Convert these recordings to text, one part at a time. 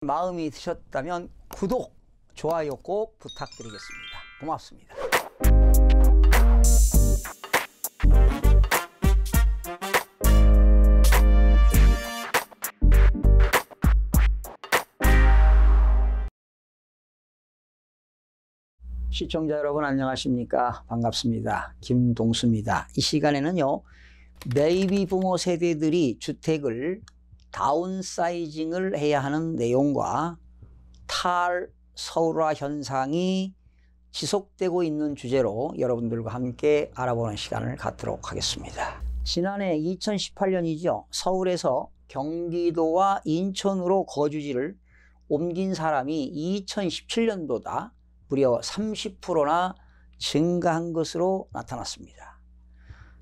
마음이 드셨다면 구독, 좋아요 꼭 부탁드리겠습니다. 고맙습니다. 시청자 여러분 안녕하십니까? 반갑습니다. 김동수입니다. 이 시간에는요, 베이비 부모 세대들이 주택을 다운사이징을 해야 하는 내용과 탈서울화 현상이 지속되고 있는 주제로 여러분들과 함께 알아보는 시간을 갖도록 하겠습니다. 지난해 2018년이죠. 서울에서 경기도와 인천으로 거주지를 옮긴 사람이 2017년보다 무려 30%나 증가한 것으로 나타났습니다.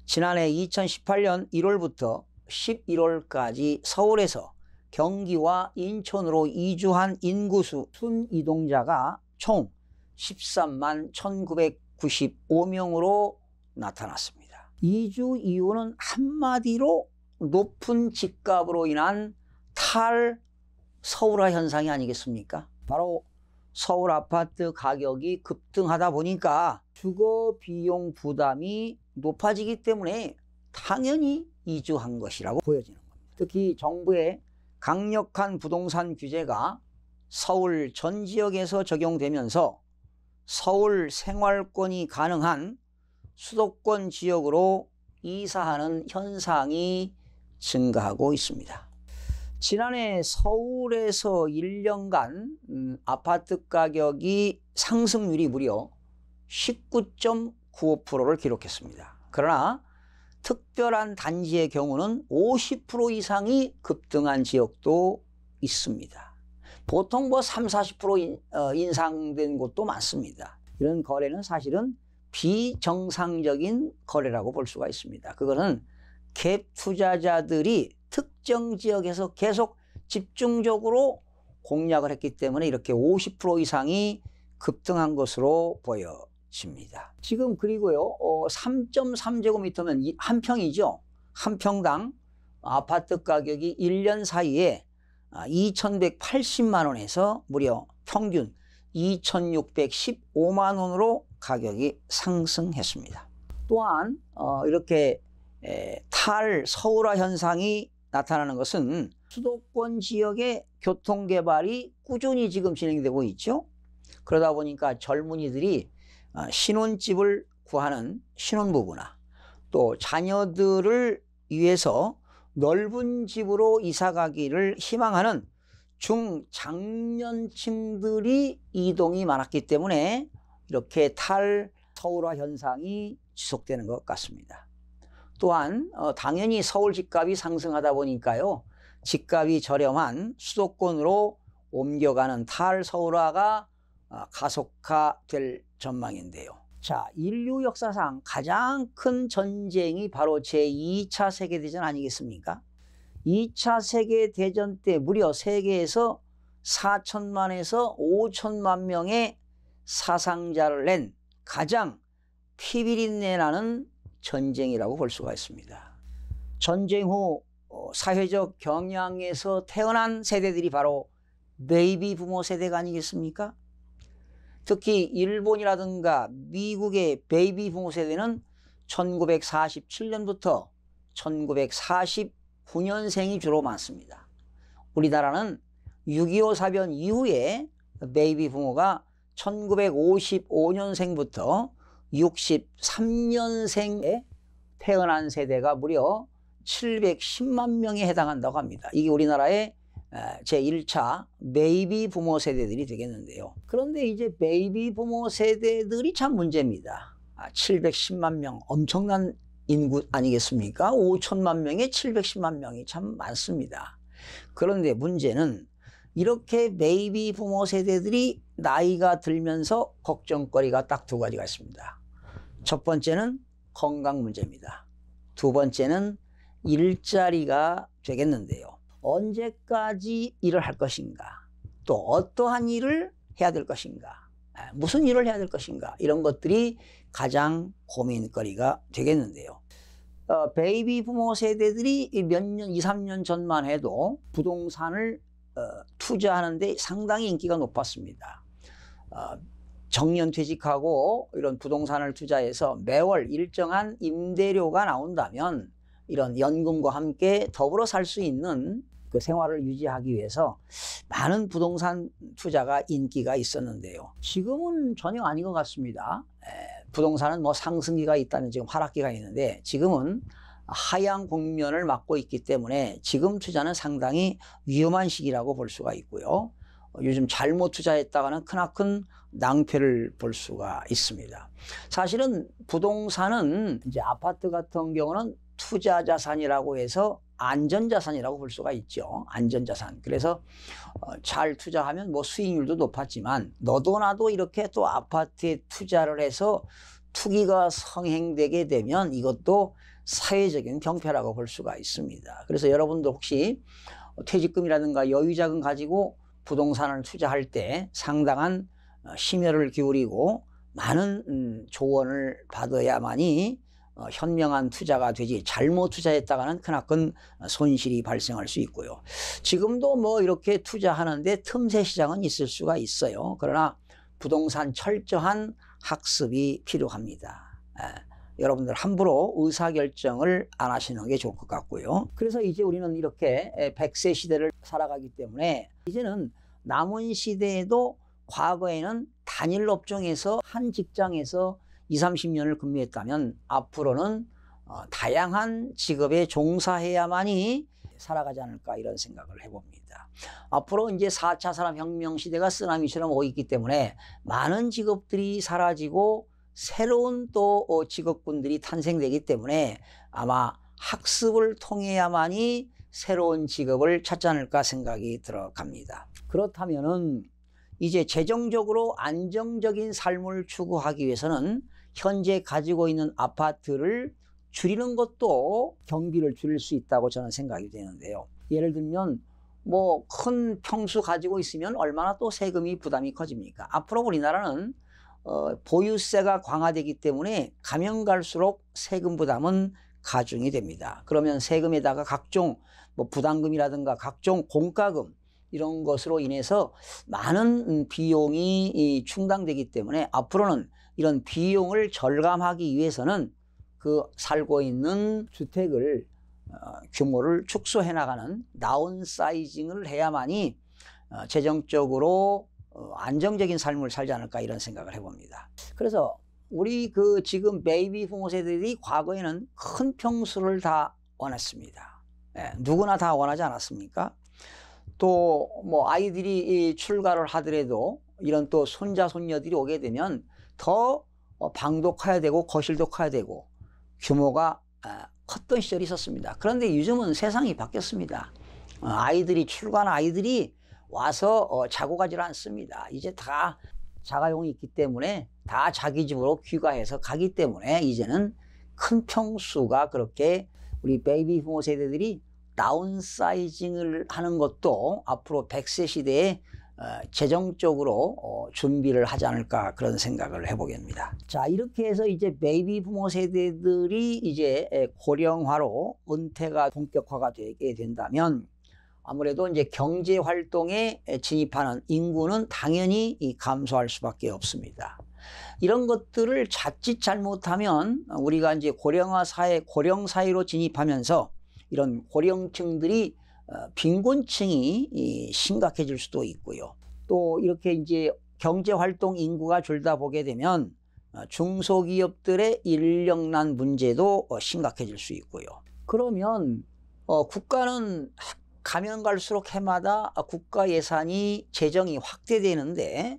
지난해 2018년 1월부터 11월까지 서울에서 경기와 인천으로 이주한 인구수 순이동자가 총 13만 1995명으로 나타났습니다. 이주 이유는 한마디로 높은 집값으로 인한 탈서울화 현상이 아니겠습니까? 바로 서울 아파트 가격이 급등하다 보니까 주거 비용 부담이 높아지기 때문에 당연히 이주한 것이라고 보여지는 겁니다. 특히 정부의 강력한 부동산 규제가 서울 전 지역에서 적용되면서 서울 생활권이 가능한 수도권 지역으로 이사하는 현상이 증가하고 있습니다. 지난해 서울에서 1년간 아파트 가격이 상승률이 무려 19.95%를 기록했습니다. 그러나 특별한 단지의 경우는 50% 이상이 급등한 지역도 있습니다. 보통 30~40% 인상된 곳도 많습니다. 이런 거래는 사실은 비정상적인 거래라고 볼 수가 있습니다. 그것은 갭 투자자들이 특정 지역에서 계속 집중적으로 공략을 했기 때문에 이렇게 50% 이상이 급등한 것으로 보여집니다. 지금 그리고요, 3.3제곱미터면 한 평이죠. 한 평당 아파트 가격이 1년 사이에 2,180만 원에서 무려 평균 2,615만 원으로 가격이 상승했습니다. 또한 이렇게 탈서울화 현상이 나타나는 것은 수도권 지역의 교통개발이 꾸준히 지금 진행되고 있죠. 그러다 보니까 젊은이들이 신혼집을 구하는 신혼부부나 또 자녀들을 위해서 넓은 집으로 이사가기를 희망하는 중장년층들이 이동이 많았기 때문에 이렇게 탈서울화 현상이 지속되는 것 같습니다. 또한 당연히 서울 집값이 상승하다 보니까요, 집값이 저렴한 수도권으로 옮겨가는 탈서울화가 가속화될 전망인데요. 자, 인류 역사상 가장 큰 전쟁이 바로 제2차 세계대전 아니겠습니까? 2차 세계대전 때 무려 세계에서 4천만에서 5천만 명의 사상자를 낸 가장 피비린내 나는 전쟁이라고 볼 수가 있습니다. 전쟁 후 사회적 경향에서 태어난 세대들이 바로 베이비 부모 세대가 아니겠습니까? 특히 일본이라든가 미국의 베이비 부모 세대는 1947년부터 1949년생이 주로 많습니다. 우리나라는 6.25 사변 이후에 베이비 부모가 1955년생부터 63년생에 태어난 세대가 무려 710만 명에 해당한다고 합니다. 이게 우리나라의 제1차 베이비 부모 세대들이 되겠는데요. 그런데 이제 베이비 부모 세대들이 참 문제입니다. 710만 명, 엄청난 인구 아니겠습니까? 5천만 명에 710만 명이 참 많습니다. 그런데 문제는 이렇게 베이비 부모 세대들이 나이가 들면서 걱정거리가 딱 두 가지가 있습니다. 첫 번째는 건강 문제입니다. 두 번째는 일자리가 되겠는데요. 언제까지 일을 할 것인가, 또 어떠한 일을 해야 될 것인가, 무슨 일을 해야 될 것인가, 이런 것들이 가장 고민거리가 되겠는데요. 베이비 부모 세대들이 몇 년, 2~3년 전만 해도 부동산을 투자하는데 상당히 인기가 높았습니다. 정년퇴직하고 이런 부동산을 투자해서 매월 일정한 임대료가 나온다면 이런 연금과 함께 더불어 살 수 있는 그 생활을 유지하기 위해서 많은 부동산 투자가 인기가 있었는데요. 지금은 전혀 아닌 것 같습니다. 부동산은 뭐 상승기가 있다면 지금 하락기가 있는데 지금은 하향 국면을 맞고 있기 때문에 지금 투자는 상당히 위험한 시기라고 볼 수가 있고요. 요즘 잘못 투자했다가는 크나큰 낭패를 볼 수가 있습니다. 사실은 부동산은 이제 아파트 같은 경우는 투자 자산이라고 해서 안전자산이라고 볼 수가 있죠. 안전자산. 그래서 잘 투자하면 뭐 수익률도 높았지만 너도 나도 이렇게 또 아파트에 투자를 해서 투기가 성행되게 되면 이것도 사회적인 병폐라고 볼 수가 있습니다. 그래서 여러분도 혹시 퇴직금이라든가 여유자금 가지고 부동산을 투자할 때 상당한 심혈을 기울이고 많은 조언을 받아야만이 현명한 투자가 되지 잘못 투자했다가는 크나큰 손실이 발생할 수 있고요. 지금도 뭐 이렇게 투자하는데 틈새 시장은 있을 수가 있어요. 그러나 부동산 철저한 학습이 필요합니다. 여러분들 함부로 의사결정을 안 하시는 게 좋을 것 같고요. 그래서 이제 우리는 이렇게 100세 시대를 살아가기 때문에 이제는 남은 시대에도 과거에는 단일 업종에서 한 직장에서 20, 30년을 근무했다면 앞으로는 다양한 직업에 종사해야만이 살아가지 않을까 이런 생각을 해봅니다. 앞으로 이제 4차 산업혁명 시대가 쓰나미처럼 오고 있기 때문에 많은 직업들이 사라지고 새로운 또 직업군들이 탄생되기 때문에 아마 학습을 통해야만이 새로운 직업을 찾지 않을까 생각이 들어갑니다. 그렇다면은 이제 재정적으로 안정적인 삶을 추구하기 위해서는 현재 가지고 있는 아파트를 줄이는 것도 경비를 줄일 수 있다고 저는 생각이 되는데요. 예를 들면 뭐 큰 평수 가지고 있으면 얼마나 또 세금이 부담이 커집니까? 앞으로 우리나라는 보유세가 강화되기 때문에 가면 갈수록 세금 부담은 가중이 됩니다. 그러면 세금에다가 각종 뭐 부담금이라든가 각종 공과금 이런 것으로 인해서 많은 비용이 충당되기 때문에 앞으로는 이런 비용을 절감하기 위해서는 그 살고 있는 주택을 규모를 축소해 나가는 다운사이징을 해야만이 재정적으로 안정적인 삶을 살지 않을까 이런 생각을 해봅니다. 그래서 우리 그 지금 베이비 부모 세대들이 과거에는 큰 평수를 다 원했습니다. 누구나 다 원하지 않았습니까? 또 뭐 아이들이 출가를 하더라도 이런 또 손자 손녀들이 오게 되면 더 방도 커야 되고 거실도 커야 되고 규모가 컸던 시절이 있었습니다. 그런데 요즘은 세상이 바뀌었습니다. 아이들이 출가한 아이들이 와서 자고 가질 않습니다. 이제 다 자가용이 있기 때문에 다 자기 집으로 귀가해서 가기 때문에 이제는 큰 평수가 그렇게 우리 베이비 부모 세대들이 다운사이징을 하는 것도 앞으로 100세 시대에 재정적으로 준비를 하지 않을까 그런 생각을 해보겠습니다. 자, 이렇게 해서 이제 베이비 부모 세대들이 이제 고령화로 은퇴가 본격화가 되게 된다면 아무래도 이제 경제 활동에 진입하는 인구는 당연히 감소할 수밖에 없습니다. 이런 것들을 자칫 잘못하면 우리가 이제 고령화 사회, 고령 사회로 진입하면서 이런 고령층들이 빈곤층이 심각해질 수도 있고요. 또 이렇게 이제 경제 활동 인구가 줄다 보게 되면 중소기업들의 인력난 문제도 심각해질 수 있고요. 그러면 국가는 가면 갈수록 해마다 국가 예산이 재정이 확대되는데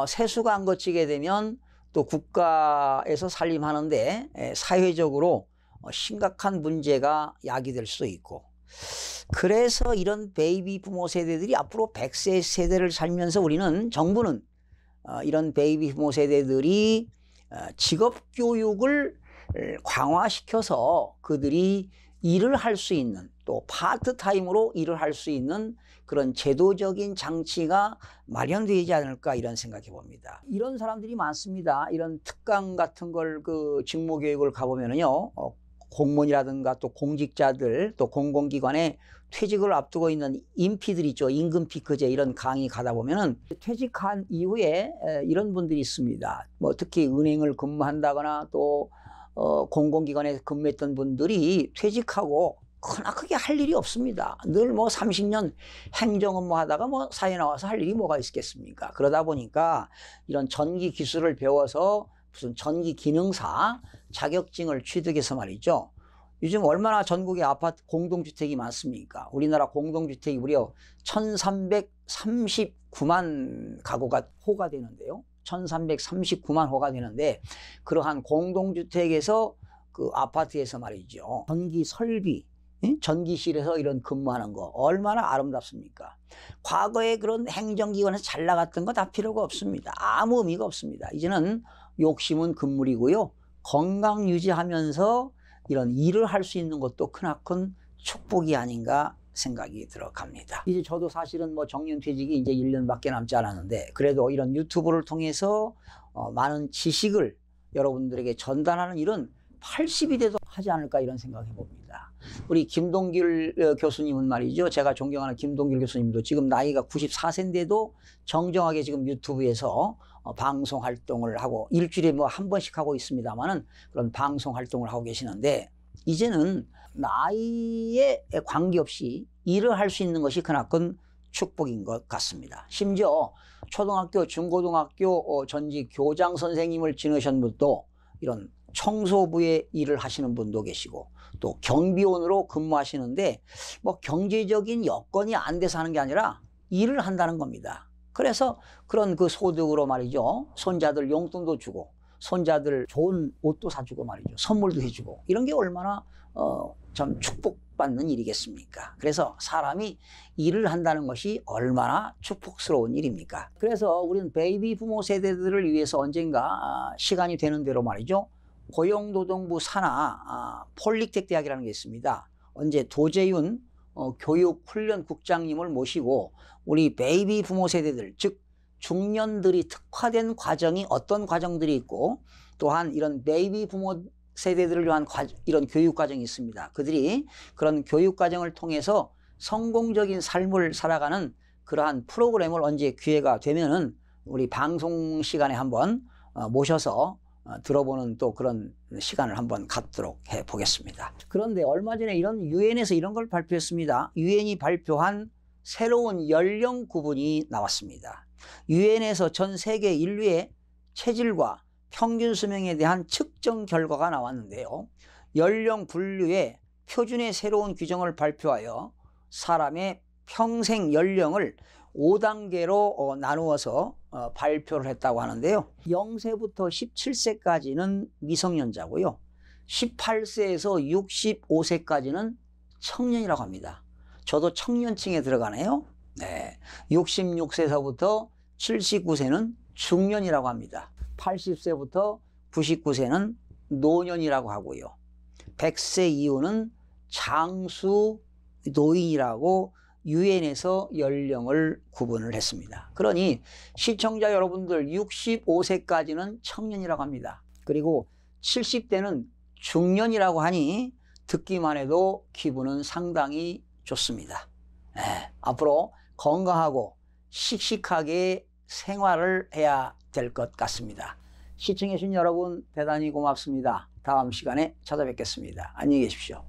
세수가 안 거치게 되면 또 국가에서 살림하는데 사회적으로 심각한 문제가 야기될 수도 있고 그래서 이런 베이비 부모 세대들이 앞으로 100세 세대를 살면서 우리는 정부는 이런 베이비 부모 세대들이 직업 교육을 강화시켜서 그들이 일을 할 수 있는 또 파트타임으로 일을 할 수 있는 그런 제도적인 장치가 마련되지 않을까 이런 생각해 봅니다. 이런 사람들이 많습니다. 이런 특강 같은 걸 그 직무교육을 가보면은요 공무원이라든가 또 공직자들 또 공공기관에 퇴직을 앞두고 있는 인피들 있죠. 임금 피크제 이런 강의 가다 보면은 퇴직한 이후에 이런 분들이 있습니다. 뭐 특히 은행을 근무한다거나 또 공공기관에 근무했던 분들이 퇴직하고 크게 할 일이 없습니다. 늘 뭐 30년 행정업무 하다가 뭐 사회 나와서 할 일이 뭐가 있겠습니까? 그러다 보니까 이런 전기 기술을 배워서 무슨 전기 기능사 자격증을 취득해서 말이죠. 요즘 얼마나 전국에 아파트 공동주택이 많습니까? 우리나라 공동주택이 무려 1339만 가구가 호가 되는데요. 1339만 호가 되는데 그러한 공동주택에서 그 아파트에서 말이죠. 전기 설비, 전기실에서 이런 근무하는 거 얼마나 아름답습니까? 과거에 그런 행정기관에서 잘 나갔던 거 다 필요가 없습니다. 아무 의미가 없습니다. 이제는 욕심은 금물이고요. 건강 유지하면서 이런 일을 할 수 있는 것도 크나큰 축복이 아닌가 생각이 들어갑니다. 이제 저도 사실은 뭐 정년퇴직이 이제 1년밖에 남지 않았는데 그래도 이런 유튜브를 통해서 많은 지식을 여러분들에게 전달하는 일은 80이 돼도 하지 않을까 이런 생각을 해봅니다. 우리 김동길 교수님은 말이죠. 제가 존경하는 김동길 교수님도 지금 나이가 94세인데도 정정하게 지금 유튜브에서 방송 활동을 하고 일주일에 뭐 한 번씩 하고 있습니다만은 그런 방송 활동을 하고 계시는데 이제는 나이에 관계없이 일을 할 수 있는 것이 그나큰 축복인 것 같습니다. 심지어 초등학교, 중고등학교 전직 교장 선생님을 지내신 분도 이런 청소부의 일을 하시는 분도 계시고 또 경비원으로 근무하시는데 뭐 경제적인 여건이 안 돼서 하는 게 아니라 일을 한다는 겁니다. 그래서 그런 그 소득으로 말이죠. 손자들 용돈도 주고 손자들 좋은 옷도 사주고 말이죠. 선물도 해주고 이런 게 얼마나 참 축복받는 일이겠습니까? 그래서 사람이 일을 한다는 것이 얼마나 축복스러운 일입니까? 그래서 우리는 베이비 부모 세대들을 위해서 언젠가 시간이 되는 대로 말이죠. 고용노동부 산하 폴리텍 대학이라는 게 있습니다. 언제 도재윤 교육훈련국장님을 모시고 우리 베이비 부모 세대들 즉 중년들이 특화된 과정이 어떤 과정들이 있고 또한 이런 베이비 부모 세대들을 위한 이런 교육 과정이 있습니다. 그들이 그런 교육 과정을 통해서 성공적인 삶을 살아가는 그러한 프로그램을 언제 기회가 되면은 우리 방송 시간에 한번 모셔서 들어보는 또 그런 시간을 한번 갖도록 해 보겠습니다. 그런데 얼마 전에 이런 유엔에서 이런 걸 발표했습니다. 유엔이 발표한 새로운 연령 구분이 나왔습니다. 유엔에서 전 세계 인류의 체질과 평균 수명에 대한 측정 결과가 나왔는데요. 연령 분류의 표준의 새로운 규정을 발표하여 사람의 평생 연령을 5단계로 나누어서 발표를 했다고 하는데요. 0세부터 17세까지는 미성년자고요. 18세에서 65세까지는 청년이라고 합니다. 저도 청년층에 들어가네요. 네, 66세서부터 79세는 중년이라고 합니다. 80세부터 99세는 노년이라고 하고요. 100세 이후는 장수 노인이라고 유엔에서 연령을 구분을 했습니다. 그러니 시청자 여러분들 65세까지는 청년이라고 합니다. 그리고 70대는 중년이라고 하니 듣기만 해도 기분은 상당히 좋습니다. 네, 앞으로 건강하고 씩씩하게 생활을 해야 될 것 같습니다. 시청해 주신 여러분 대단히 고맙습니다. 다음 시간에 찾아뵙겠습니다. 안녕히 계십시오.